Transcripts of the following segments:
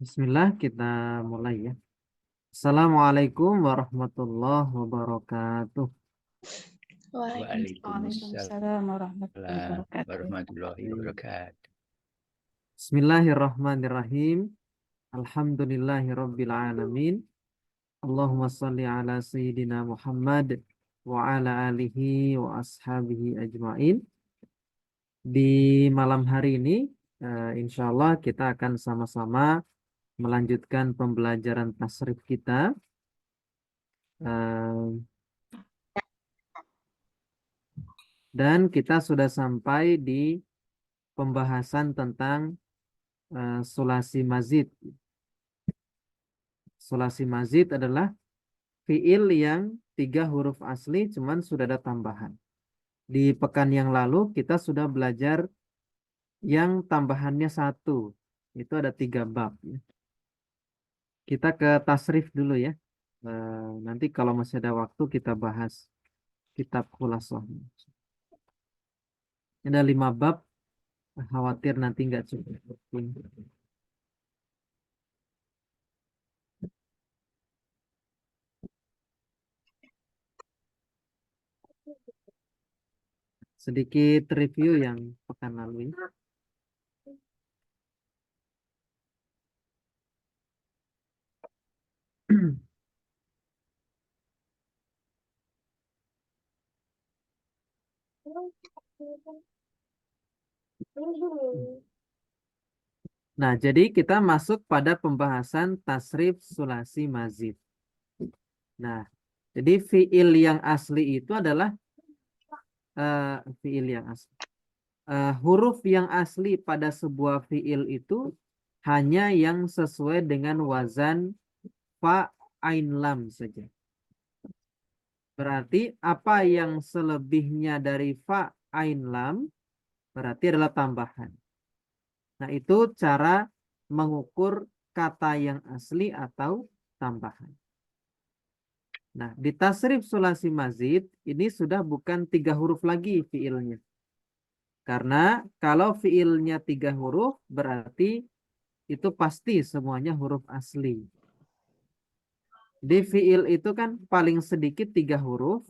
Bismillah, kita mulai ya. Assalamualaikum warahmatullahi wabarakatuh. Waalaikumsalam Waalaikumsalam warahmatullahi wabarakatuh. warahmatullahi wabarakatuh. Bismillahirrahmanirrahim. Alhamdulillahirabbil alamin. Allahumma shalli ala sayyidina Muhammad wa ala alihi wa ashabihi ajmain. Di malam hari ini, insya Allah kita akan sama-sama melanjutkan pembelajaran tasrif kita. Dan kita sudah sampai di pembahasan tentang sulasi mazid. Sulasi mazid adalah fiil yang 3 huruf asli cuman sudah ada tambahan. Di pekan yang lalu kita sudah belajar yang tambahannya 1. Itu ada 3 bab. Kita ke tasrif dulu ya. Nanti kalau masih ada waktu kita bahas kitab Khulasoh. Ada 5 bab. Khawatir nanti nggak cukup. Sedikit review yang pekan lalu ini. Nah, jadi kita masuk pada pembahasan tasrif sulasi mazid. Nah, jadi fiil yang asli itu adalah fiil yang asli. Huruf yang asli pada sebuah fiil itu hanya yang sesuai dengan wazan fa ain lam saja. Berarti apa yang selebihnya dari fa ain lam berarti adalah tambahan. Nah, itu cara mengukur kata yang asli atau tambahan. Nah, di tasrif sulasi mazid ini sudah bukan 3 huruf lagi fiilnya. Karena kalau fiilnya 3 huruf berarti itu pasti semuanya huruf asli. Di fiil itu kan paling sedikit 3 huruf,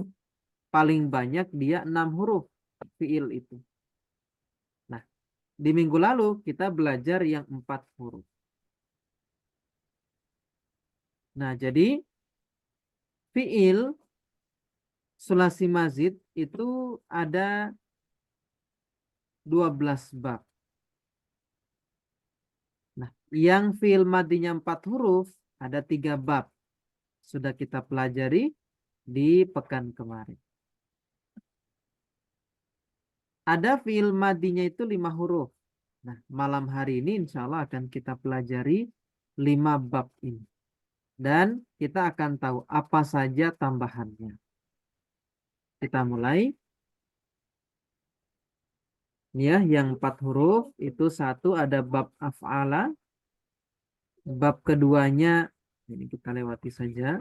paling banyak dia 6 huruf fiil itu. Nah, di minggu lalu kita belajar yang 4 huruf. Nah, jadi fiil sulasi mazid itu ada 12 bab. Nah, yang fiil madinya 4 huruf ada 3 bab. Sudah kita pelajari di pekan kemarin. Ada fiil madinya itu 5 huruf. Nah, malam hari ini insya Allah akan kita pelajari 5 bab ini. Dan kita akan tahu apa saja tambahannya. Kita mulai. Ya, yang 4 huruf itu satu ada bab af'ala. Bab keduanya, ini kita lewati saja.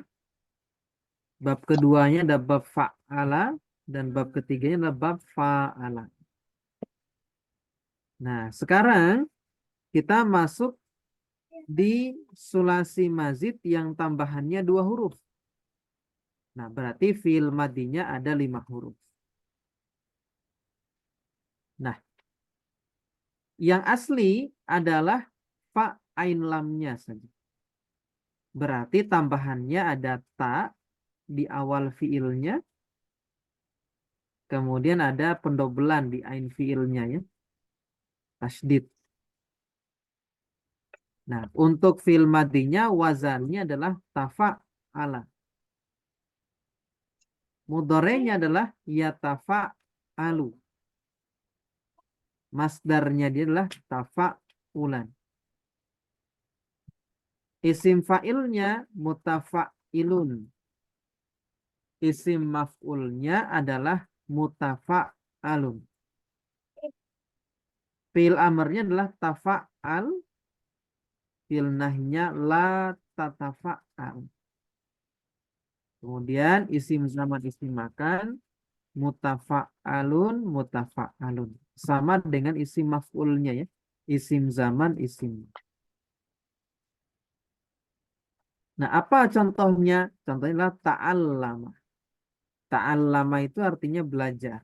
Bab keduanya ada bab fa'ala. Dan bab ketiganya adalah bab fa'ala. Nah, sekarang kita masuk di sulasi mazid yang tambahannya 2 huruf. Nah, berarti fiil madinya ada 5 huruf. Nah, yang asli adalah fa ain lamnya saja. Berarti tambahannya ada ta di awal fiilnya. Kemudian ada pendobelan di ain fiilnya ya. Tasdid. Nah, untuk fiil madinya wazannya adalah tafa'ala. Mudorenya adalah yatafa'alu. Masdarnya dia adalah tafa'ulan. Isim fa'ilnya mutafa'ilun. Isim maf'ulnya adalah mutafa'alun. Fi'il amarnya adalah tafa'al. Fi'il nahnya la tatafa'al. Kemudian isim zaman isim makan mutafa'alun mutafa'alun. Sama dengan isim maf'ulnya ya. Isim zaman isim. Nah, apa contohnya? Contohnya adalah ta'allama. Ta'allama itu artinya belajar.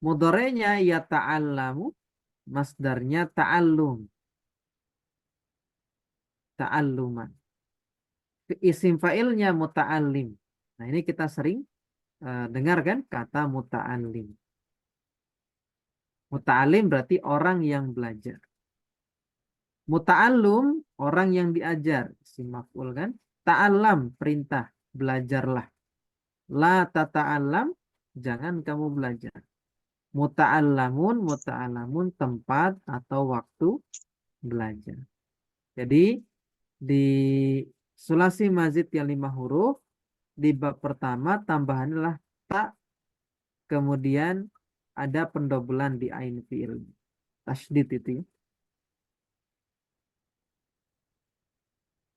Mudorenya ya ta'allamu, masdarnya ta'allum, ta'alluman. Isim fa'ilnya muta'allim. Nah, ini kita sering dengar kan kata muta'allim. Muta'allim berarti orang yang belajar. Muta'allum orang yang diajar. Isim maf'ul kan? Ta'allam perintah, belajarlah. La tata'allam, jangan kamu belajar. Muta'allamun tempat atau waktu belajar. Jadi di sulasi mazid yang 5 huruf di bab pertama tambahan adalah tak, kemudian ada pendobelan di ain fiil. Tasydid itu ya.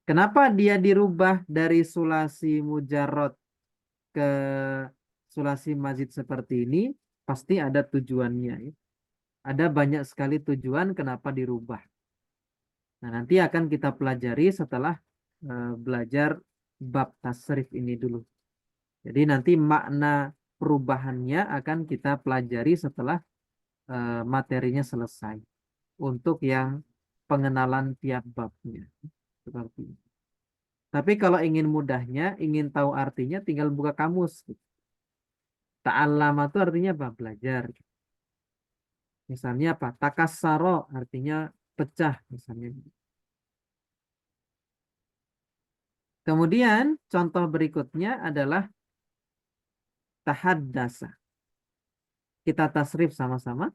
Kenapa dia dirubah dari sulasi mujarrad ke sulasi mazid seperti ini? Pasti ada tujuannya ya. Ada banyak sekali tujuan kenapa dirubah. Nah, nanti akan kita pelajari setelah belajar bab tasrif ini dulu. Jadi nanti makna perubahannya akan kita pelajari setelah materinya selesai. Untuk yang pengenalan tiap babnya. Seperti itu. Tapi kalau ingin mudahnya, ingin tahu artinya, tinggal buka kamus. Ta'allama itu artinya apa? Belajar. Misalnya apa? Takassaro artinya pecah. Misalnya. Kemudian contoh berikutnya adalah tahaddasa. Kita tasrif sama-sama.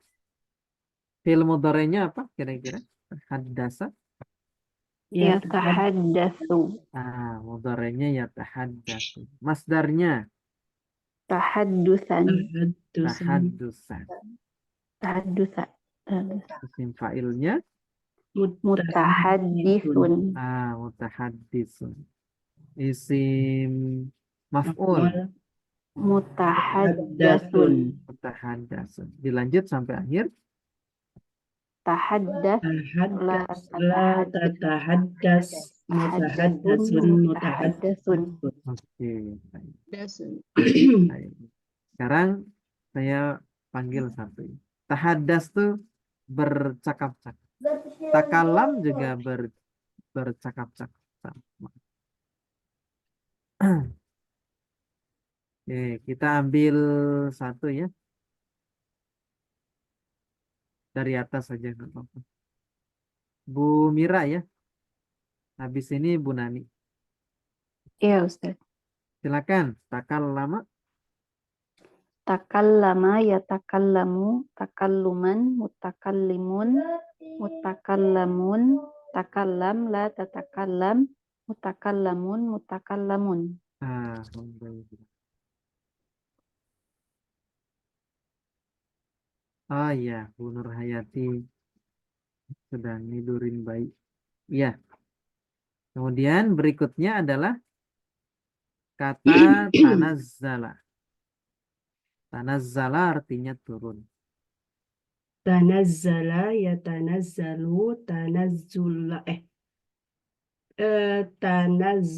Fi'il mudhari'nya apa kira-kira? Tahaddasa. Yatahaddatsu. Mudhari'nya ya tahaddatsu. Masdarnya Tahaddusan. tahaddusan. Tahaddusa. Isim fa'ilnya Mutahaddisun. mutahaddisun. Isim maf'ul Mutahaddatsun. mutahaddatsun. Dilanjut sampai akhir. Tahaddas. La La tatahaddas. Mutahaddasun. Mutahaddasun. Oke. Baik. Dasun. Baik. Sekarang saya panggil satu. Tahaddas tuh bercakap-cakap. Takalam juga bercakap-cakap. Oke, kita ambil satu ya. Dari atas saja nggak apa-apa. Bu Mira ya. Habis ini Bu Nani. Iya, Ustaz. Silakan. Takal lama. Takallama yatakallamu takalluman mutakallimun mutakallamun takallam la tatakallam mutakallamun mutakallamun. Alhamdulillah. Oh iya, Bu Nur Hayati sedang nidurin bayi. Iya. Kemudian berikutnya adalah kata tanazzala. Tanazzala artinya turun. Tanazzala yatanazzalu tanazzula tanaz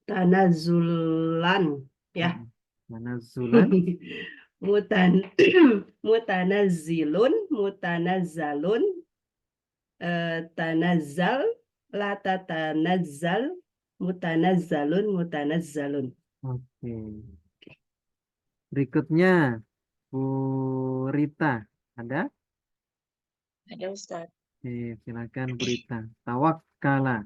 tanazzulan ya. Tanazzulan. Mutan mutanazzilun mutanazzalun tanazzal la tatanazzal mutanazzalun mutanazzalun. Oke. Berikutnya Bu Rita. Ada? Ada Ustaz. Oke, silakan Bu Rita. Tawakkala.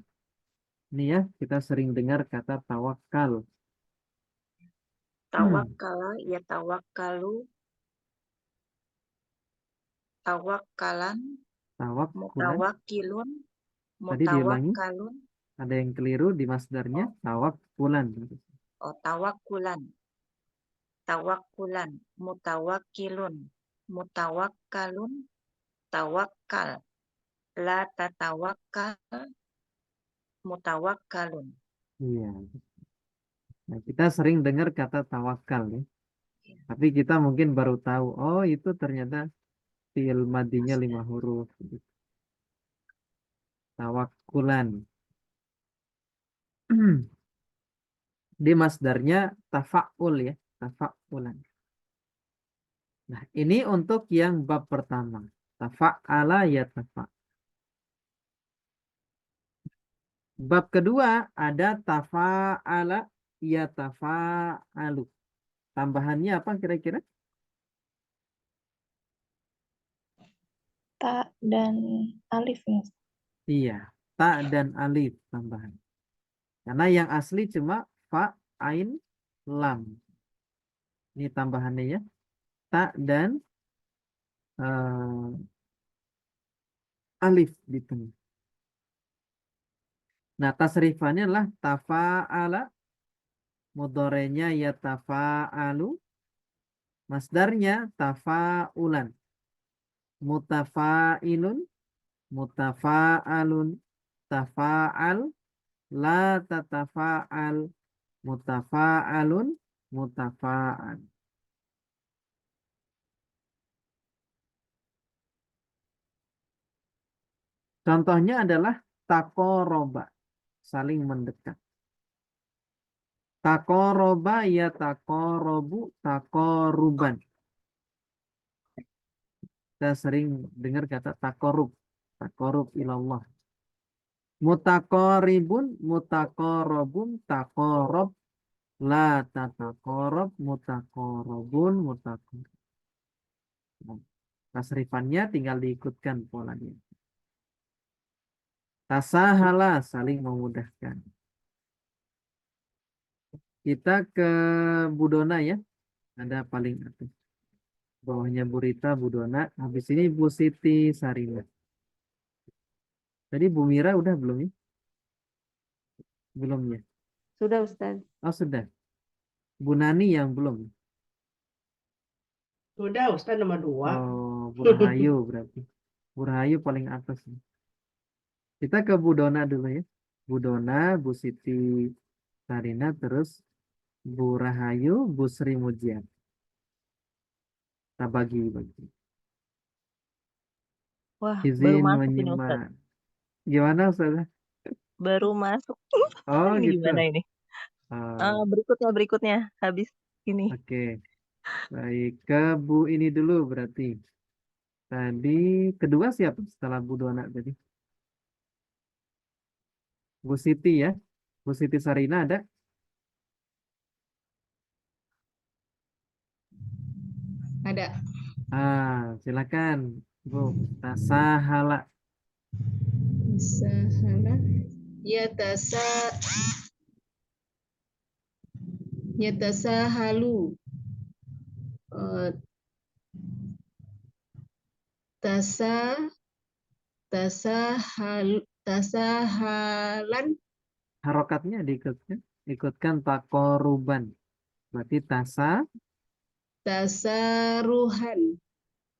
Ini ya, kita sering dengar kata tawakal. Tawakkala ya tawakkalu. Tawakkalan. Tawakkulan. Mutawakkilun. Tadi diulangi. Mutawakkalun. Ada yang keliru di masdarnya. Tawakkulan. Oh, tawakkulan. Tawakkulan. Mutawakkilun. Mutawakkalun. Tawakkal. La tatawakkal. Mutawakkalun. Iya. Nah, kita sering dengar kata tawakal ya. Tapi kita mungkin baru tahu. Oh, itu ternyata fi'il madinya 5 huruf. Tawakkulan. Di masdarnya tafa'ul ya, tafa'ulan. Nah, ini untuk yang bab pertama. Tafa'ala ya tafa'. Bab kedua ada tafa'ala ya tafa'alu. Tambahannya apa kira-kira? Ta dan alif ya. Iya, ta dan alif tambahan. Karena yang asli cuma fa, ain, lam. Ini tambahannya ya. Ta dan alif di tengah. Nah, tasrifannya adalah tafa'ala, mudorenya ya tafa'alu, masdarnya tafa'ulan, mutafa'ilun, mutafa'alun, tafa'al, la tatafa'al, mutafa'alun, mutafa'al. Contohnya adalah takoroba, saling mendekat. Takoroba ya takorobu, takoruban. Kita sering dengar kata takorub ilallah. Mutakoribun, mutakorobun, takorob, la tatakorob, mutakorobun, mutakorob. Nah, tasrifannya tinggal diikutkan polanya. Tasahala, saling memudahkan. Kita ke Budona ya. Ada paling atas. Bawahnya Burita, Budona. Habis ini Bu Siti Sarina. Tadi Bu Mira udah belum ya? Belum ya? Sudah Ustaz. Oh sudah. Bu Nani yang belum. Sudah Ustaz nomor 2. Oh, Bu Rahayu berarti. Bu Rahayu paling atas. Kita ke Bu Dona dulu ya. Bu Dona, Bu Siti Sarina, terus Bu Rahayu, Bu Sri Mujian. Kita bagi-bagi. Wah, baru Izin masuk ini Ustaz. menyimak. Gimana Ustazah? Baru masuk. Oh Ini gitu. gimana ini? Oh, Berikutnya habis ini. oke. Baik, ke Bu ini dulu berarti. Tadi kedua siapa setelah Bu Dona tadi? Bu Siti ya. Bu Siti Sarina ada? Ada. Silakan Bu. Tasahala. Sahala. Yatasahalu. Eh, tasa tasahalan Harokatnya ikutkan takoruban. Berarti tasaruhan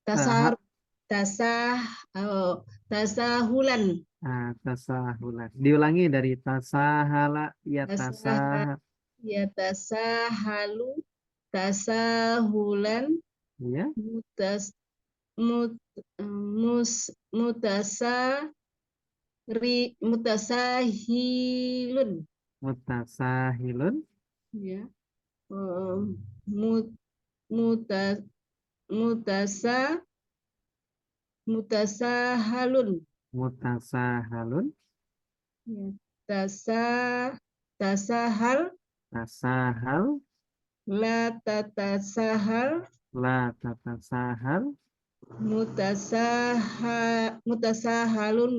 tasar taha, tasah tasahulan tasahulan. Diulangi dari tasahala ya tasah yatasahalu tasahulan ya mutas mut, mus, mutasahilun mutasahilun ya mut, muta, mutasa mutasahalun mutasahalun ya. tasa tasahal tasahal la tatasahal la tatasahal. mutasahalun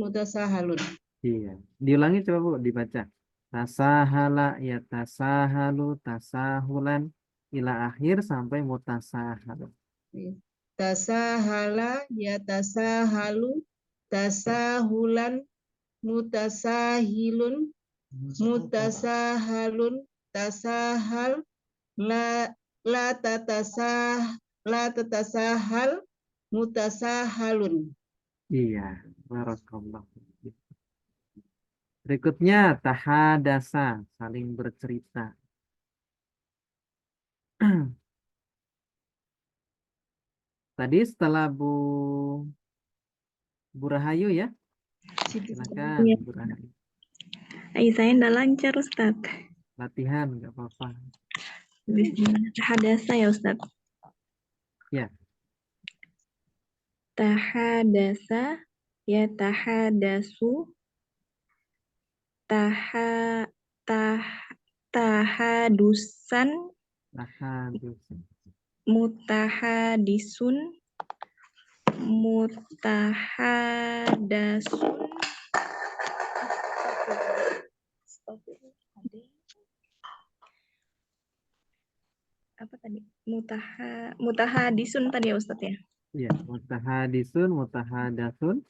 Iya. Diulangi coba Bu, dibaca. Tasahala ya tasahalu tasahulan ila akhir sampai mutasahalun. tasahala ya tasahalu tasahulan mutasahilun mutasahalun tasahal la la tatasahal mutasahalun. Iya, barakallah. Berikutnya tahadasa, saling bercerita. Tadi setelah Bu Rahayu ya, Silakan, Iya. Burhan. Saya nggak lancar, Ustaz. Latihan, nggak apa-apa. Bismillah. Tahadasa ya, Ustaz. Ya. Tahadasa, ya tahadasu, tahadusan, Tahadus. mutahadisun, mutahadasun. Apa tadi? Mutahadisun tadi ya, Ustaz ya. Ya, mutahadisun, mutahadasun,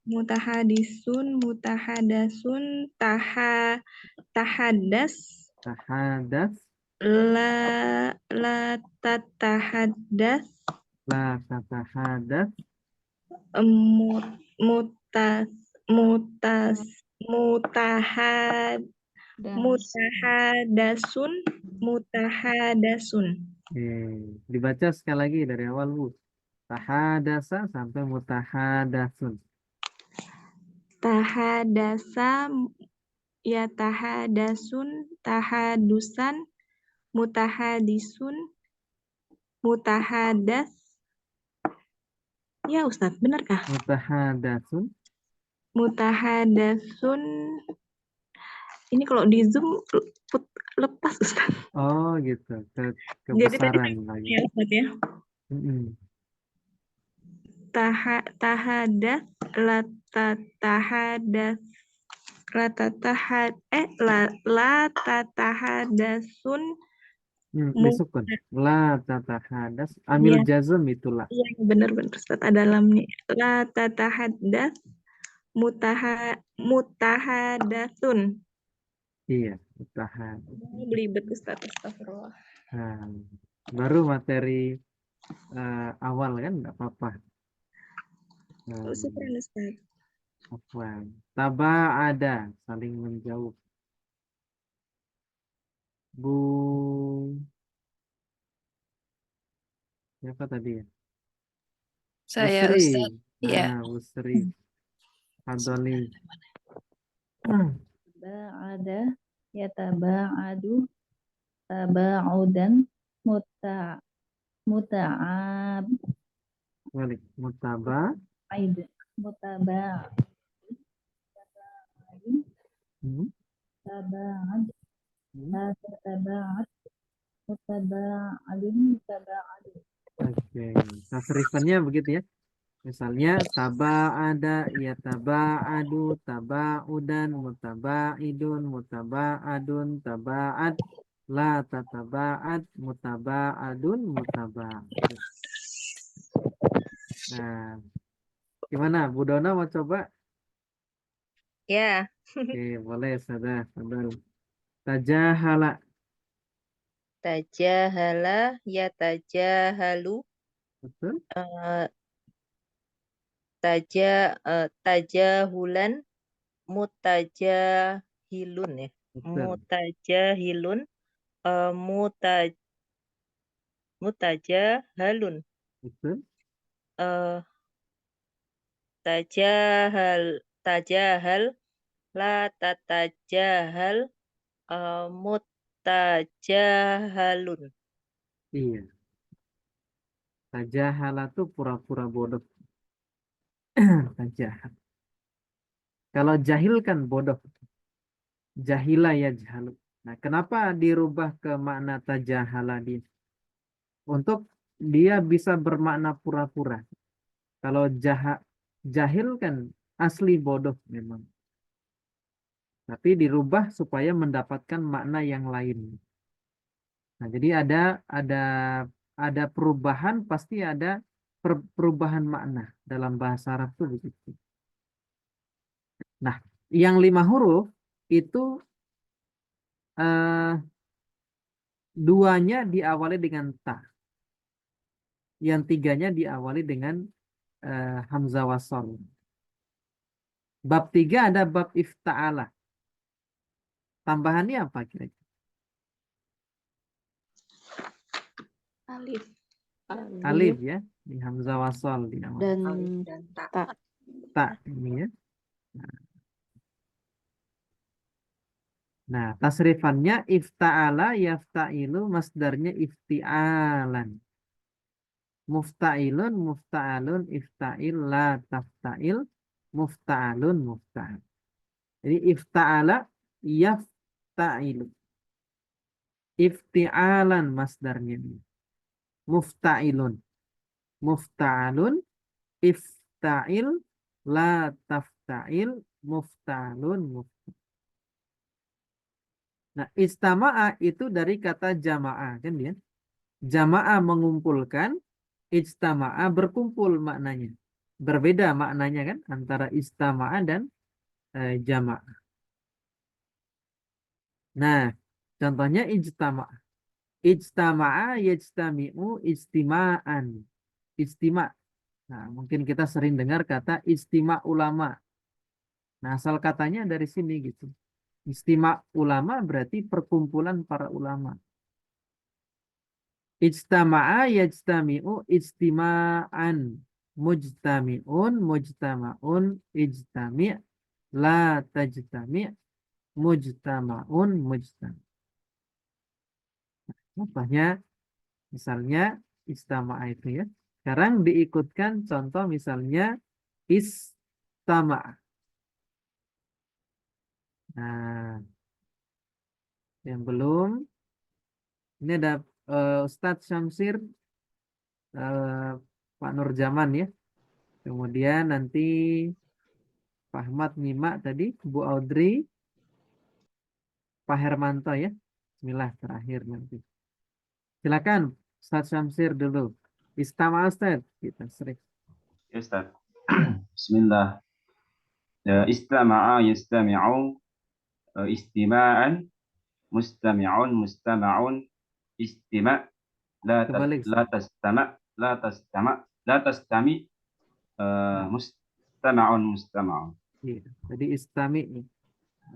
Mutahadisun, mutahadasun, tahadas, tahadas, la tatahadas, la tatahadas, mutas mutahad mutahadasun mutahadasun. Dibaca sekali lagi dari awal, Bu. Tahadasa sampai mutahadasun. Tahadasa, ya tahadasun, tahadusan, mutahadisun, mutahadas. Ya Ustadz, benarkah? Mutahadasun. Mutahadasun. Ini kalau di Zoom lepas Ustadz. Oh gitu, Jadi kebesaran tadi lagi. ya Ustadz ya. Mm-mm. Tahadas, la tatahadas, la tatahadasun. Disukun. La tatahadas. Amil Ya, jazm itulah. iya benar-benar Ustadz ada lamnya. La tatahadas, mutahadasun. Iya, mutahadas. Belibet Ustadz, astagfirullah. Nah, baru materi awal kan, nggak apa-apa. Syukran Ustadz. Afwan. Taba'ada, saling menjauh. Bu, siapa tadi ya? Saya Busri. Ustadz. Iya. Nah, Busri. Fadoli. Ba'ada yataba'adu taba'udan muta'ab Balik. Mutaba. mutaba'id Hmm. taba'ad mutaba'adun Oke. Tasrifannya begitu ya. Misalnya taba'ada, ya taba'adu, taba'udan, mutaba'idun, mutaba'adun, taba'ad, la tataba'ad, mutaba'adun, mutaba'id. Nah, gimana? Bu Dona mau coba? Ya, Oke, boleh, saudara. Tajahala. tajahala, ya tajahalu, Betul? tajahulan, mutajahilun ya. Betul. Mutajahilun, mutajahalun, Betul. tajahal, la tatajahal, mutajahalun. Iya. Tajahala tuh pura-pura bodoh. Tajahal. Kalau jahil kan bodoh. Jahila ya jahalu. Nah, kenapa dirubah ke makna tajahala dia? Untuk dia bisa bermakna pura-pura. Kalau jahil kan asli bodoh memang. Tapi dirubah supaya mendapatkan makna yang lain. Nah, jadi ada perubahan, pasti ada perubahan makna dalam bahasa Arab itu begitu. Nah, yang 5 huruf itu duanya diawali dengan ta. Yang 3-nya diawali dengan hamzah wasol. Bab 3 ada bab ifta'ala. Tambahannya apa kira-kira? Alif. Alif ya, di hamzah wasol di awal. Alif dan ta. Ta ini ya. Nah, tasrifannya ifta'ala yafta'ilu, masdarnya ifti'alan. Mufta'ilun, mufta'alun, ifta'il, la tafta'il, mufta'alun, mufta'al. Jadi ifta'ala yafta'ilu. Ifti'alan masdarnya. Mufta'ilun. Mufta'alun, ifta'il, la tafta'il, mufta'alun, mufta'al. Nah, istama'a itu dari kata jama'a, kan dia? Jama'a mengumpulkan, ijtama'a berkumpul maknanya. Berbeda maknanya kan antara istama'a dan jama'a. Nah, contohnya ijtama'a. Ijtama'a yajtami'u istima'an. Istima'. Nah, mungkin kita sering dengar kata istima' ulama. Nah, asal katanya dari sini gitu. Istima' ulama berarti perkumpulan para ulama. Ijtama'a yajtami'u istima'an. Mujtami'un, mujtama'un, ijtami' la tajtami' mujtama'un, mujtami'. Contohnya misalnya istama'a itu ya. Sekarang diikutkan contoh misalnya istama'a. Nah, yang belum ini ada Ustadz Syamsir, Pak Nurjaman ya. Kemudian nanti Pak Ahmad Nyimak tadi, Bu Audrey, Pak Hermanto ya. Bismillah terakhir nanti. Silakan Ustadz Syamsir dulu. Istama Ustadz, kita sering. Ya Ustaz. Bismillah. Istama'a yastami'u istima'an, mustami'un mustama'un, istima' Kebalik. la tastami mustama'un mustama'un. Iya. Jadi istami nih.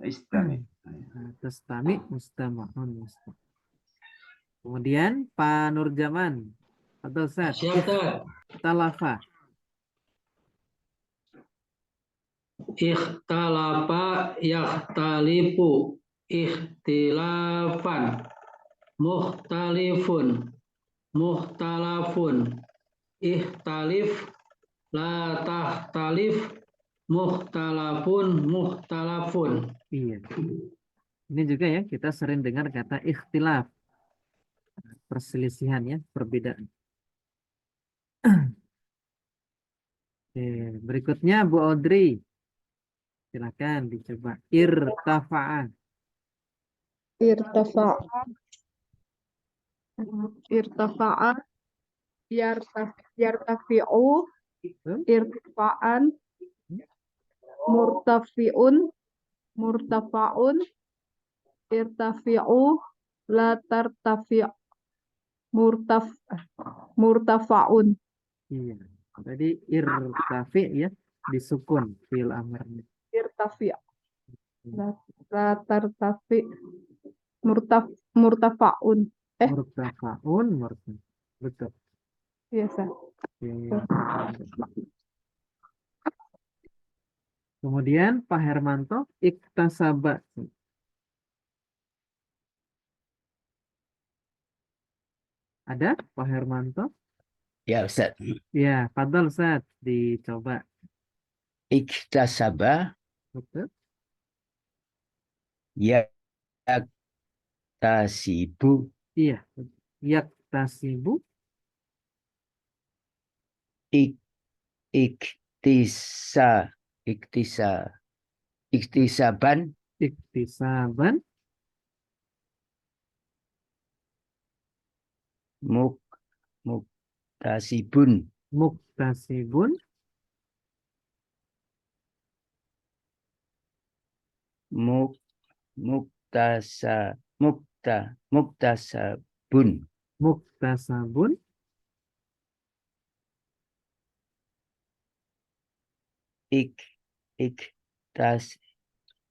Istami'. Nah, tastami mustama'un mustama'. Kemudian Pak Nurjaman atau Ustadz Talafa. Ikhtalafa yakhtalifu ikhtilafan mukhtalifun mukhtalafun ikhtalif la tahtalif mukhtalafun mukhtalafun. Iya. Ini juga ya kita sering dengar kata ikhtilaf. Perselisihan ya, perbedaan. Oke, berikutnya Bu Audrey. Silakan dicoba. Irtafa'a. Irtafa'a yartafi'u irtifa'an murtafi'un murtafa'un irtafi'u la tartafi' murtafa'un. Iya. Tadi irtafi ya, disukun fil amarnya. Irtafi' la tartafi' murtafa'un. Murtafa'un, murtafa'un. Betul. Iya, Sah. Oke. Kemudian Pak Hermanto, iktasaba. Ada Pak Hermanto? Ya Ustaz. Ya, fadal Ustaz, dicoba. Iktasaba Betul. yaktasibu Iya. Yaktasibu. iktisaban Iktisaban. muktasibun Muktasibun. muktasabun Muktasabun.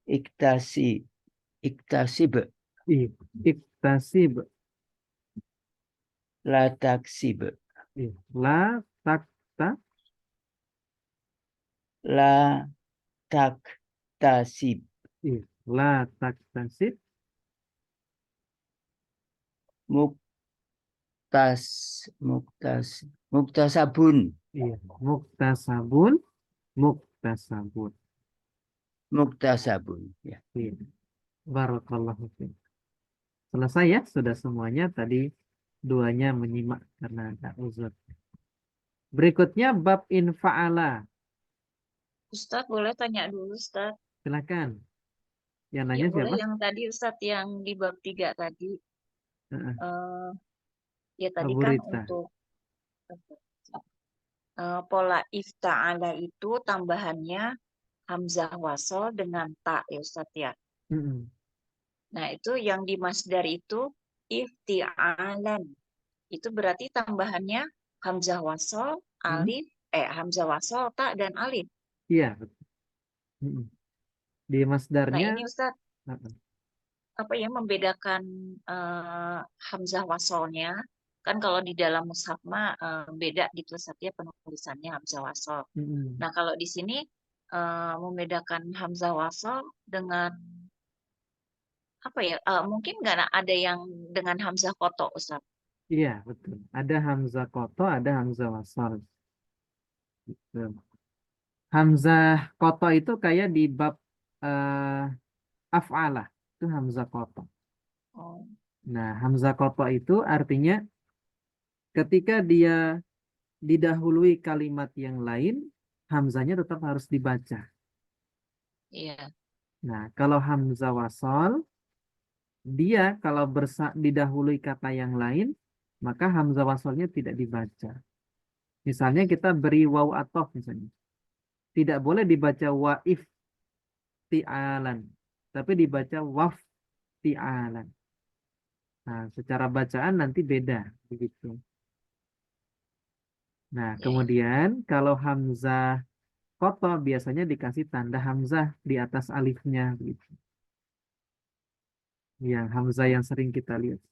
iktasib Iya. Iktasib. la taksib Iya. La takta. la taktasib. Iya. La taktasib. Muktasabun. Iya. Muktasabun. Muktasabun. Muktasabun. Ya. Iya. Barakallahu fiik. Selesai ya, sudah semuanya. Tadi duanya menyimak karena ada uzur. Berikutnya bab infa'ala. Ustadz boleh tanya dulu Ustadz? Silakan. Yang Ya nanya boleh siapa? yang tadi Ustadz yang di bab 3 tadi. Heeh. Ya tadi Abu kan Rita. untuk pola ifta'ala itu tambahannya hamzah wasol dengan ta ya Ustadz ya. Mm-mm. Nah itu yang di masdar itu ifti'alan. Itu berarti tambahannya hamzah wasol, alif, hamzah wasol, ta, dan alif. Iya, betul. Mm-mm. Di Nah masdarnya ini Ustadz heeh. apa ya membedakan hamzah wasolnya kan kalau di dalam mushaf mah beda gitu setiap penulisannya hamzah wasol. Mm-mm. Nah kalau di sini membedakan hamzah wasol dengan apa ya? Mungkin nggak ada yang dengan hamzah koto Ustaz. Iya, betul. Ada hamzah koto, ada hamzah wasal. Gitu. Hamzah koto itu kayak di bab af'alah. Itu hamzah koto. Oh, Nah, hamzah koto itu artinya ketika dia didahului kalimat yang lain, hamzahnya tetap harus dibaca. iya. Nah, kalau hamzah wasal, dia kalau didahului kata yang lain, maka hamzah wasalnya tidak dibaca. Misalnya kita beri waw atof misalnya. Tidak boleh dibaca waif ti'alan, tapi dibaca waf ti'alan. Nah, secara bacaan nanti beda begitu. Nah, Iya, kemudian kalau hamzah koto biasanya dikasih tanda hamzah di atas alifnya gitu. Yang hamzah yang sering kita lihat.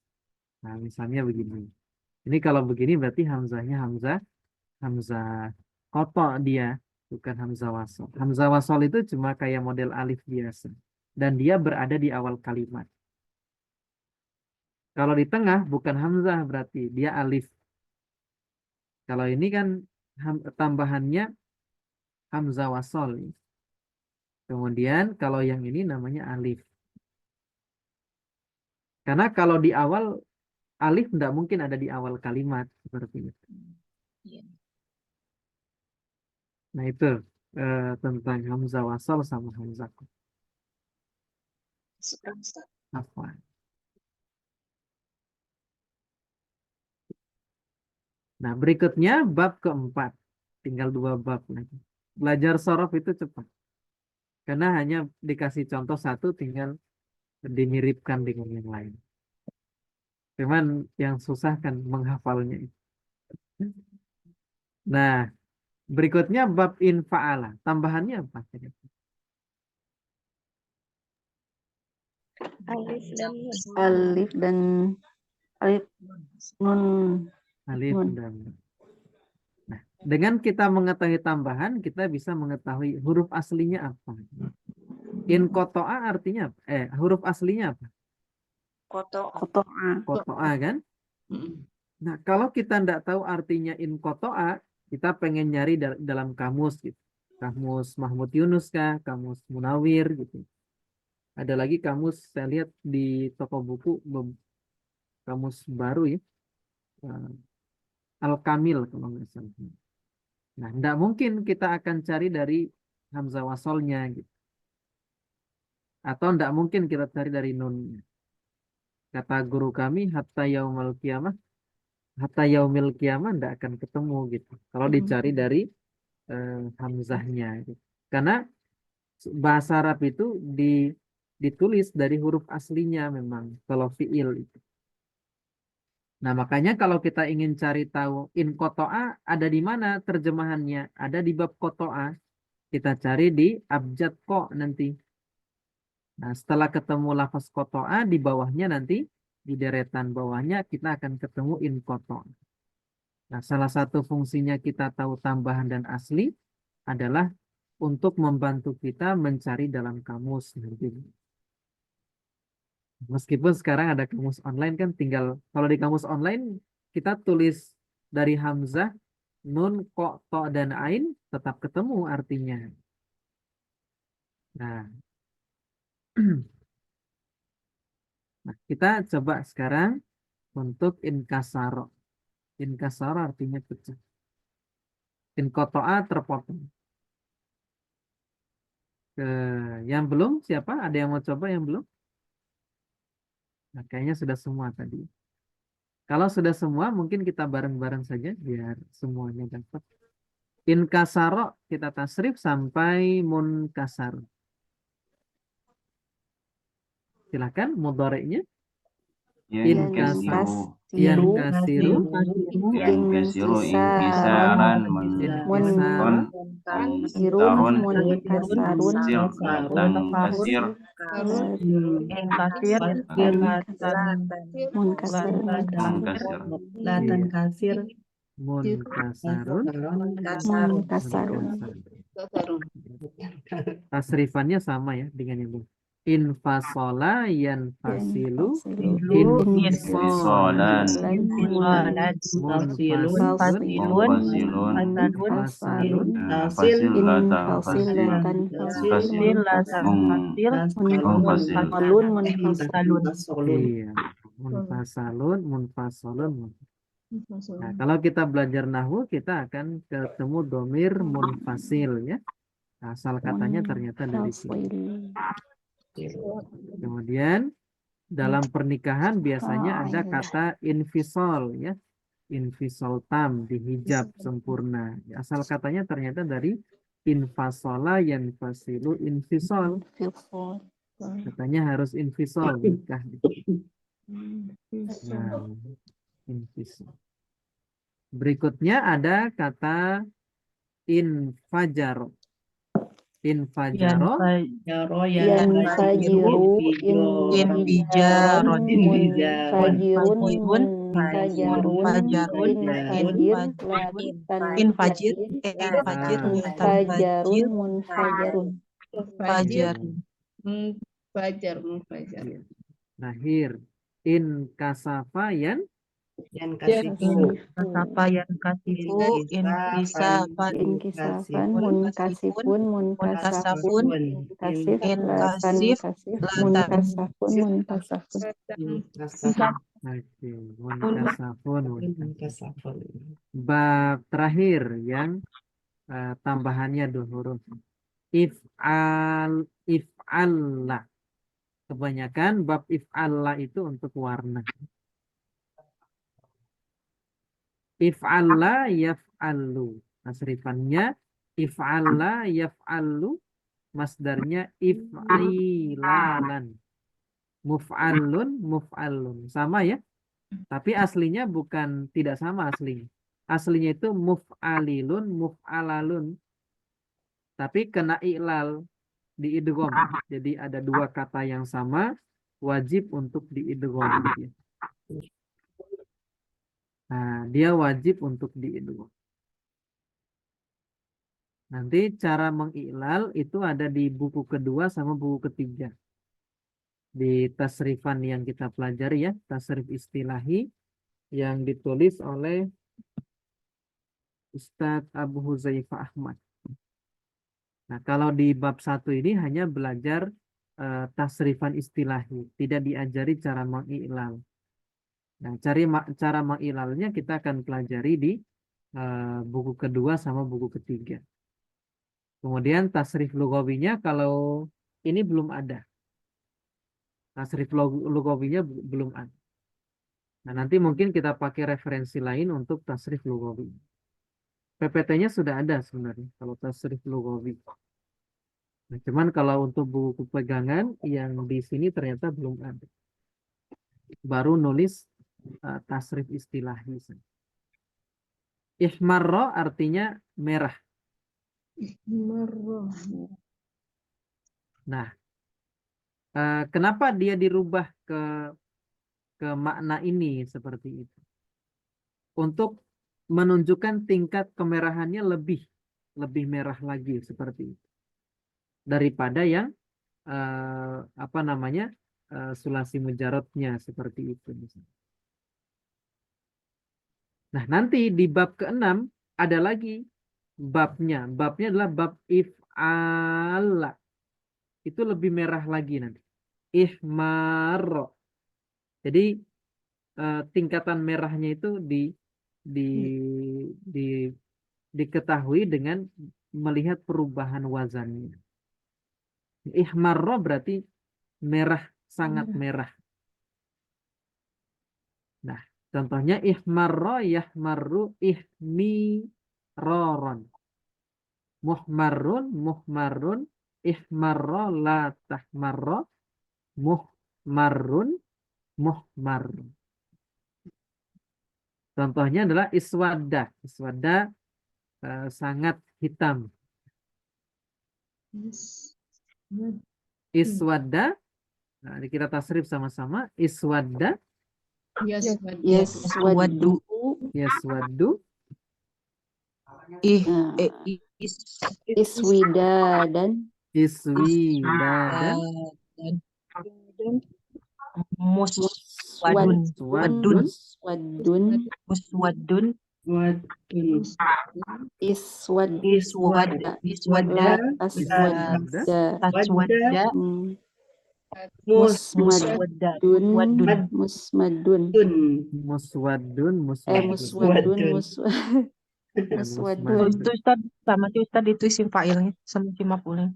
Nah, misalnya begini. Ini kalau begini berarti hamzahnya hamzah koto dia, bukan hamzah wasol. Hamzah wasol itu cuma kayak model alif biasa. Dan dia berada di awal kalimat. Kalau di tengah bukan hamzah berarti dia alif. Kalau ini kan tambahannya hamzah wasol. Kemudian kalau yang ini namanya alif. Karena kalau di awal alif tidak mungkin ada di awal kalimat seperti itu. iya. Nah itu tentang hamzah wasol sama hamzah koto. Syukran, Ustaz. Afwan. Nah, berikutnya bab keempat. Tinggal 2 bab lagi. Belajar sorof itu cepat. Karena hanya dikasih contoh satu, tinggal dimiripkan dengan yang lain. Cuman yang susah kan menghafalnya itu. Nah, berikutnya bab infa'ala. Tambahannya apa? Alif dan Alif dan alif nun. Alif Nun. dan nun. Nah, dengan kita mengetahui tambahan, kita bisa mengetahui huruf aslinya apa. In kotoa artinya apa? Huruf aslinya apa? Koto. Kotoa. Kotoa kan? Nah, kalau kita tidak tahu artinya in kotoa, kita pengen nyari dalam kamus gitu. Kamus Mahmud Yunus kah? Kamus Munawir gitu. Ada lagi kamus saya lihat di toko buku kamus baru ya. Al-Kamil kalau nggak salah. Nah, tidak mungkin kita akan cari dari hamzah wasolnya gitu. Atau tidak mungkin kita cari dari nunnya. Kata guru kami hatta yaumil kiamah tidak akan ketemu gitu. Kalau dicari dari hamzahnya gitu. Karena bahasa Arab itu ditulis dari huruf aslinya memang kalau fiil itu. Nah, makanya kalau kita ingin cari tahu in kotoa ada di mana terjemahannya? Ada di bab kotoa. Kita cari di abjad ko nanti. Nah, setelah ketemu lafaz kotoa di bawahnya nanti di deretan bawahnya kita akan ketemu in kotoa. Nah, salah satu fungsinya kita tahu tambahan dan asli adalah untuk membantu kita mencari dalam kamus nanti. Meskipun sekarang ada kamus online kan tinggal kalau di kamus online kita tulis dari hamzah, nun, ko, to, dan ain tetap ketemu artinya. Nah, nah kita coba sekarang untuk inkasaro. Inkasaro artinya pecah. Inkotoa terpotong. Yang belum siapa? Ada yang mau coba yang belum? Nah, kayaknya sudah semua tadi. Kalau sudah semua, mungkin kita bareng-bareng saja biar semuanya dapat. Inkasaro kita tasrif sampai munkasar. Silakan mudhari'nya. Yankasiru. Yankasiru. Yankasiru inkisaran Inkisaran. munkarun tankasir munkasir Latan kasir. Munkasarun. Munkasarun. Tasrifannya sama ya dengan yang belum. Infasola yanfasilu Infisolan munfasilun munfasilun fasilun fasilatan iya munfasalun munfasalun. Nah, kalau kita belajar nahwu kita akan ketemu domir munfasil ya. Asal katanya ternyata dari sini. Kemudian dalam pernikahan biasanya ada kata infisol ya. Infisol tam, dihijab sempurna. Asal katanya ternyata dari infasola yanfasilu infisol. Katanya harus infisol nikah. Nah, infisol. Berikutnya ada kata infajaro. Infajaro. Yanfajiru infijaron munfajirun Infajir munfajarun Lahir. Inkasafa yan Yankasifu. inkisafan munkasifun munkasafun munkasif latan kasif munkasafun munkasafun Oke, munkasafun. Yankasafun. Bab terakhir yang tambahannya 2 huruf. If'alla. Kebanyakan bab if'alla itu untuk warna. If'alla yaf'allu. Tasrifannya if'alla yaf'allu. Masdarnya if'ilalan. Muf'alun muf'alun. Sama ya. Tapi aslinya bukan tidak sama aslinya. Aslinya itu muf'alilun muf'alalun. Tapi kena i'lal di idgham. Jadi ada 2 kata yang sama wajib untuk di idgham. Nah, dia wajib untuk diidgham. Nanti cara mengiklal itu ada di buku kedua sama buku ketiga. Di tasrifan yang kita pelajari ya, tasrif istilahi yang ditulis oleh Ustadz Abu Huzaifah Ahmad. Nah, kalau di bab 1 ini hanya belajar tasrifan istilahi, tidak diajari cara mengiklal. Nah, cara mengilalnya kita akan pelajari di buku kedua sama buku ketiga. Kemudian tasrif lugawinya kalau ini belum ada. Tasrif lugawinya belum ada. Nah, nanti mungkin kita pakai referensi lain untuk tasrif lugawi. PPT-nya sudah ada sebenarnya kalau tasrif lugawi. Nah, cuman kalau untuk buku pegangan yang di sini ternyata belum ada. Baru nulis tasrif istilahi. Ihmarro artinya merah. Nah, kenapa dia dirubah ke makna ini seperti itu? Untuk menunjukkan tingkat kemerahannya lebih merah lagi seperti itu. daripada yang apa namanya sulasi mujarotnya seperti itu misalnya. Nah, nanti di bab ke-6 ada lagi babnya. Babnya adalah bab if'ala. Itu lebih merah lagi nanti. Ihmar. Jadi tingkatan merahnya itu diketahui dengan melihat perubahan wazannya. Ihmarro berarti merah, sangat merah. Nah, contohnya ihmarro, yahmarru, ihmiroron. Muhmarrun, ihmarro, la tahmarro, muhmarrun. Contohnya adalah iswadda. Iswadda sangat hitam. Iswadda, nah, kita tasrif sama-sama. Iswadda, Yaswaddu. yaswaddu, Iswidadan. iswidadan, Muswadun. Muswadun. Iswadda. Iswadda. Aswadda. Musmadun. Musmadun. muswadun, Muswadun. Itu Ustaz, sama sih Ustaz itu isim fa'ilnya sama isim maf'ulnya.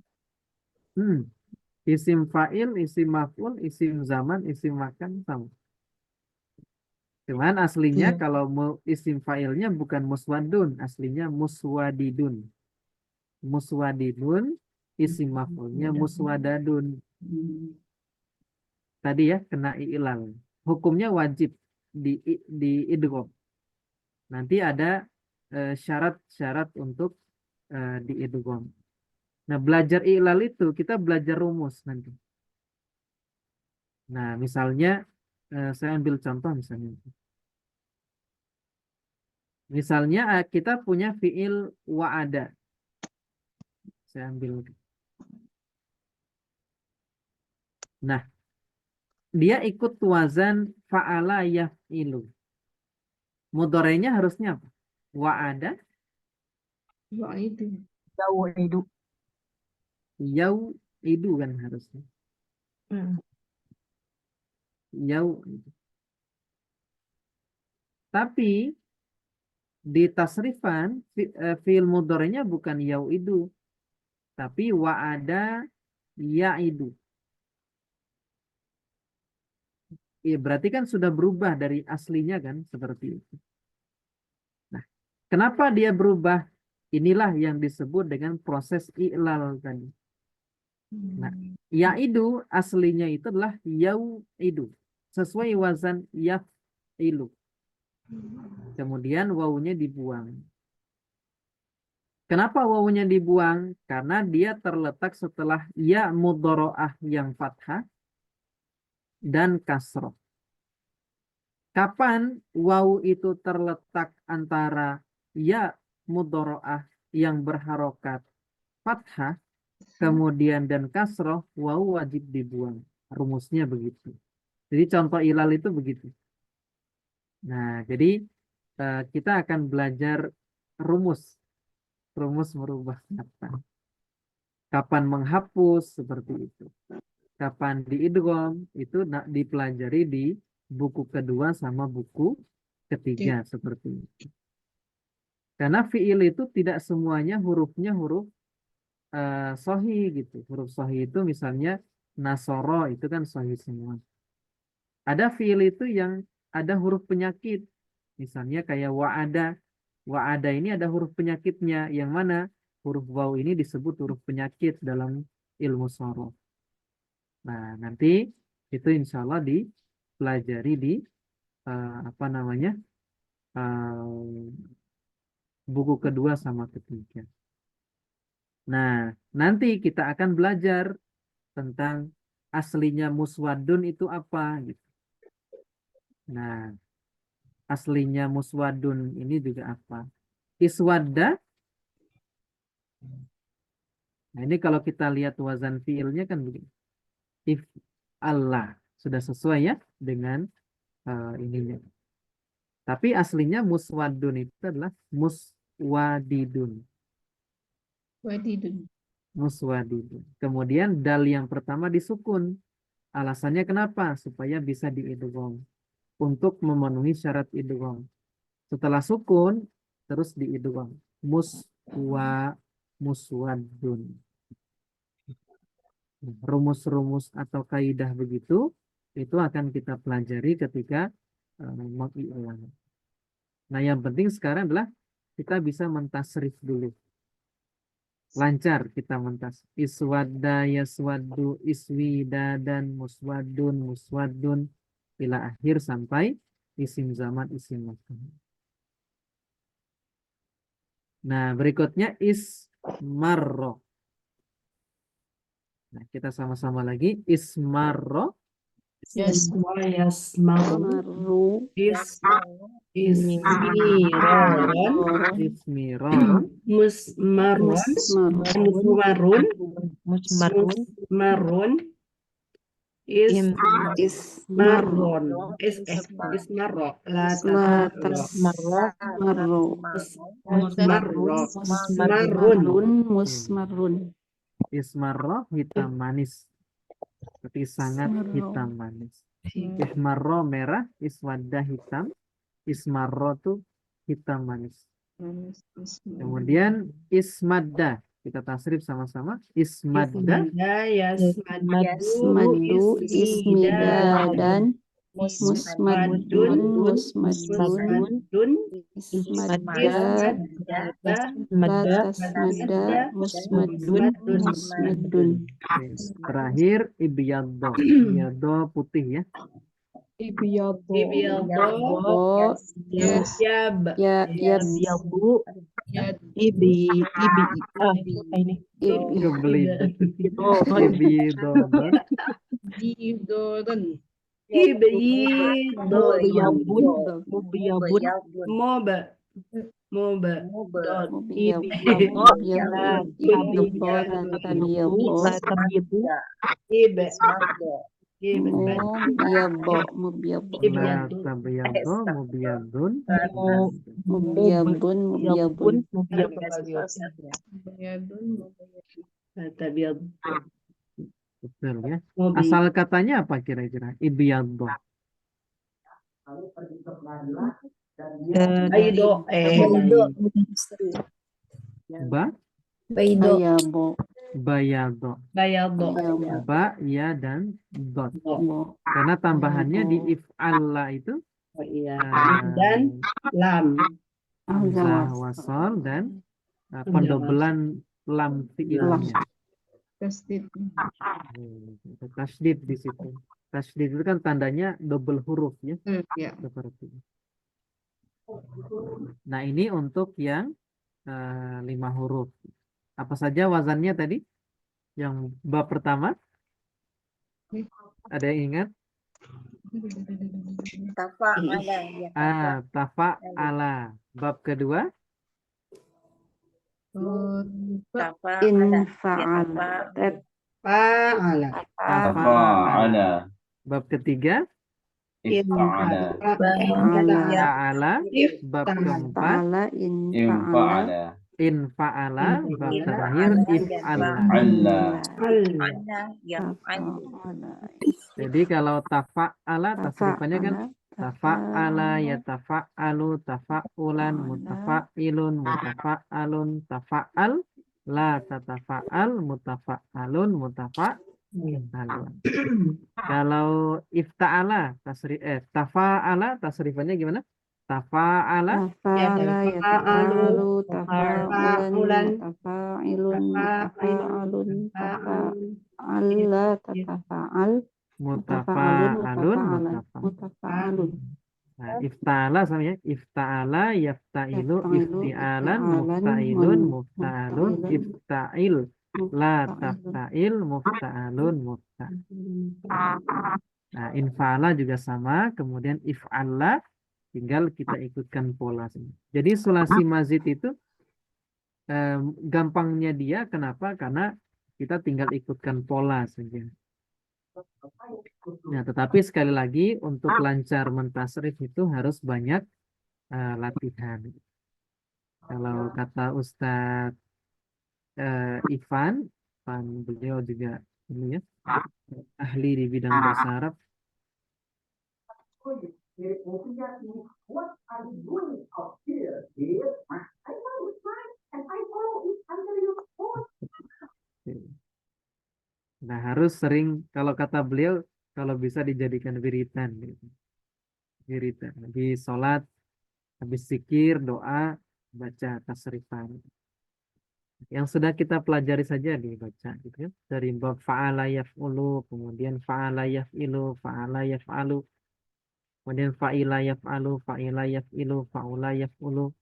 Isim fa'il, isim maf'ul, isim zaman, isim makan sama. Cuman aslinya kalau isim fa'ilnya bukan muswadun, aslinya muswadidun. Muswadidun, isim maf'ulnya muswadadun. Tadi ya kena i'lal. Hukumnya wajib di idgham. Nanti ada syarat-syarat untuk di idgham. Nah, belajar i'lal itu kita belajar rumus nanti. Nah, misalnya saya ambil contoh misalnya. Misalnya kita punya fi'il wa'ada. Saya ambil. Nah, dia ikut wazan fa'ala yaf'ilu. Mudhari'nya harusnya apa? Wa'ada. Yau'idu kan harusnya. Yau'idu. Tapi di tasrifan fi'il mudhari'nya bukan yau'idu, tapi wa'ada ya'idu. Iya, berarti kan sudah berubah dari aslinya kan seperti itu. Nah, kenapa dia berubah? Inilah yang disebut dengan proses i'lal tadi. Nah, ya'idu aslinya itu adalah yau'idu. Sesuai wazan yaf'ilu. Kemudian wawunya dibuang. Kenapa wawunya dibuang? Karena dia terletak setelah ya mudhoro'ah yang fathah dan kasroh. Kapan wawu itu terletak antara ya mudhoro'ah yang berharokat fathah, kemudian dan kasroh, wawu wajib dibuang. Rumusnya begitu. Jadi contoh ilal itu begitu. Nah, jadi kita akan belajar rumus merubah kata. Kapan menghapus seperti itu. Kapan diidgham itu dipelajari di buku kedua sama buku ketiga seperti itu. Karena fiil itu tidak semuanya hurufnya huruf sahih gitu. Huruf sahih itu misalnya nasoro itu kan sahih semua. Ada fiil itu yang ada huruf penyakit. Misalnya kayak wa'ada. Wa'ada ini ada huruf penyakitnya. Yang mana huruf waw ini disebut huruf penyakit dalam ilmu sorof. Nah, nanti itu insya Allah dipelajari di buku kedua sama ketiga. Nah, nanti kita akan belajar tentang aslinya muswadun itu apa gitu. Nah, aslinya muswadun ini juga apa? Iswadda Nah, ini kalau kita lihat wazan fiilnya kan begini. If Allah sudah sesuai ya dengan ininya. Tapi aslinya muswadun itu adalah muswadidun. Wadidun. Muswadidun. Kemudian dal yang pertama disukun. Alasannya kenapa? Supaya bisa diidgham. Untuk memenuhi syarat idgham. Setelah sukun, terus diidgham. Muswadun. Rumus-rumus atau kaidah begitu, itu akan kita pelajari ketika mengi'lam. Nah, yang penting sekarang adalah kita bisa mentasrif dulu. Lancar kita mentas. Iswadda, yaswaddu, iswida, dan muswadun, muswadun, ila akhir sampai isim zaman, isim makan. Nah, berikutnya ismarro. Nah, kita sama-sama lagi. Ismarro. Marru. Ismiron. Musmarun. Musmarrun. Ismarro hitam manis. Seperti sangat Ismarro. hitam manis. Ismarro merah, iswadda hitam. Ismarro tuh hitam manis. Kemudian ismadda. Kita tasrif sama-sama. Ismadda. Ismaddu, ismida, dan musmaddun, ismadda, latasmadda, musmaddun. Terakhir ibyaddo. Ibyaddo putih ya. Ibyaddo. Bo, ya, Kebelit. Ibyaddo. Betul ya. Asal katanya apa kira-kira? Ibyaddo. Ba? Bayado. Ba, ya, dan dot. Karena tambahannya di if'alla itu Dan lam. hamzah wasol dan pendobelan lam fi'ilnya. Tasdid di situ. Tasdid itu kan tandanya double huruf ya. Seperti itu. Nah, ini untuk yang 5 huruf. Apa saja wazannya tadi? Yang bab pertama? Ada yang ingat? Tafa'ala. Ya, Tafa'ala. Bab kedua? Tafa'ala. Bab ketiga? If'ala. Fa'ala. Bab keempat? Infa'ala. Infa'ala. Bab terakhir if'ala. Jadi kalau tafa'ala tasrifannya kan tafa'ala, yatafa'alu, tafa'ulan, mutafa'ilun, mutafa'alun, tafa'al, la tatafa'al, mutafa'alun, mutafa'alun. Kalau ifta'ala tafa'ala tasrifannya gimana? Tafa'ala, yatafa'alu, tafa'ulan, tafa'ilun, mutafa'alun, tafa'alla, tatafa'al, mutafa'alun, mutafa'alun. Nah, ifta'ala sama ya. Ifta'ala, yafta'ilu, ifti'alan, mufta'ilun, mufta'alun, ifta'il, la tafta'il, mufta'alun, mufta'il. Nah, infa'ala juga sama. Kemudian if'alla, tinggal kita ikutkan pola. Jadi sulasi mazid itu gampangnya dia kenapa? Karena Kita tinggal ikutkan pola saja. Nah, tetapi sekali lagi untuk lancar mentasrif itu harus banyak latihan. Kalau kata Ustadz Ivan, beliau juga ini ya, ahli di bidang bahasa Arab. Nah, harus sering, kalau kata beliau, kalau bisa dijadikan wiritan, gitu. Wiritan. Di sholat, habis zikir, doa, baca tasrifan. Yang sudah kita pelajari saja dibaca, gitu ya. Dari bab fa'ala yaf'ulu, kemudian fa'ala yaf'ilu, fa'ala yaf'alu, kemudian fa'ila yaf'alu, fa'ila yaf'ilu, fa'ula yaf'ulu,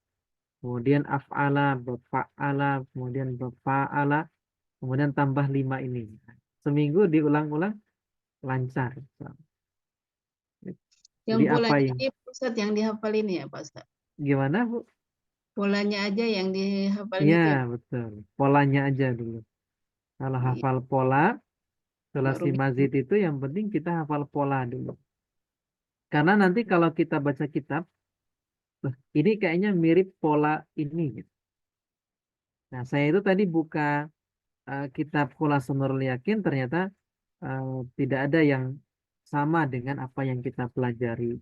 kemudian af'ala, bab fa'ala, kemudian bab fa'ala, kemudian tambah 5 ini. Seminggu diulang-ulang lancar. Yang Jadi apa polanya yang aja Pak Ustadz yang dihafalin ya Pak Ustadz. gimana Bu? Polanya aja yang dihafalin Iya itu ya. betul. Polanya aja dulu. Kalau Iya, hafal pola, baru sulasi mazid itu yang penting kita hafal pola dulu. Karena nanti kalau kita baca kitab, "Loh, ini kayaknya mirip pola ini, gitu. Nah, saya itu tadi buka kitab Khulasatul Nurul Yakin, ternyata tidak ada yang sama dengan apa yang kita pelajari.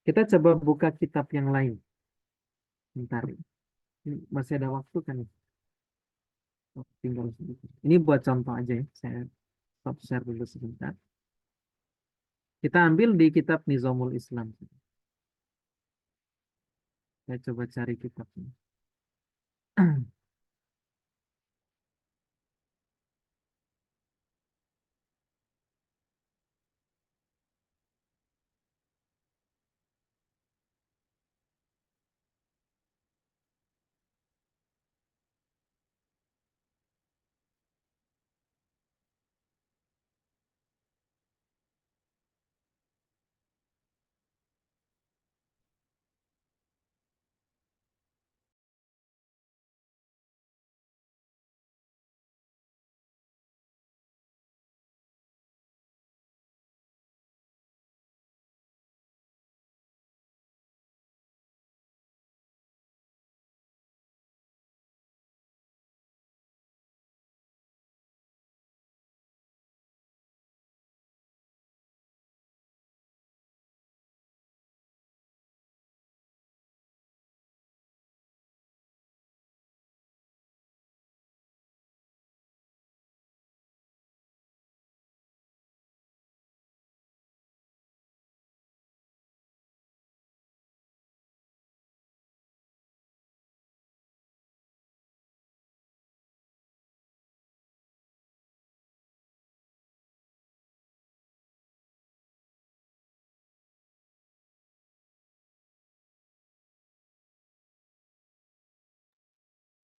Kita coba buka kitab yang lain. Bentar. Ini masih ada waktu kan? Oh, tinggal sedikit. Ini buat contoh aja ya. Saya stop share dulu sebentar. Kita ambil di kitab Nizamul Islam. Saya coba cari kitabnya.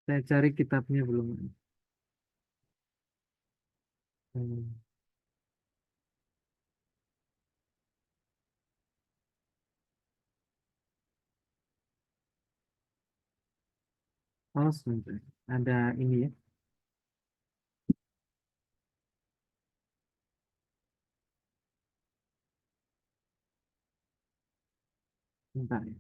Saya cari kitabnya belum. Hmm. Oh, sebentar. Ada ini ya. Bentar ya.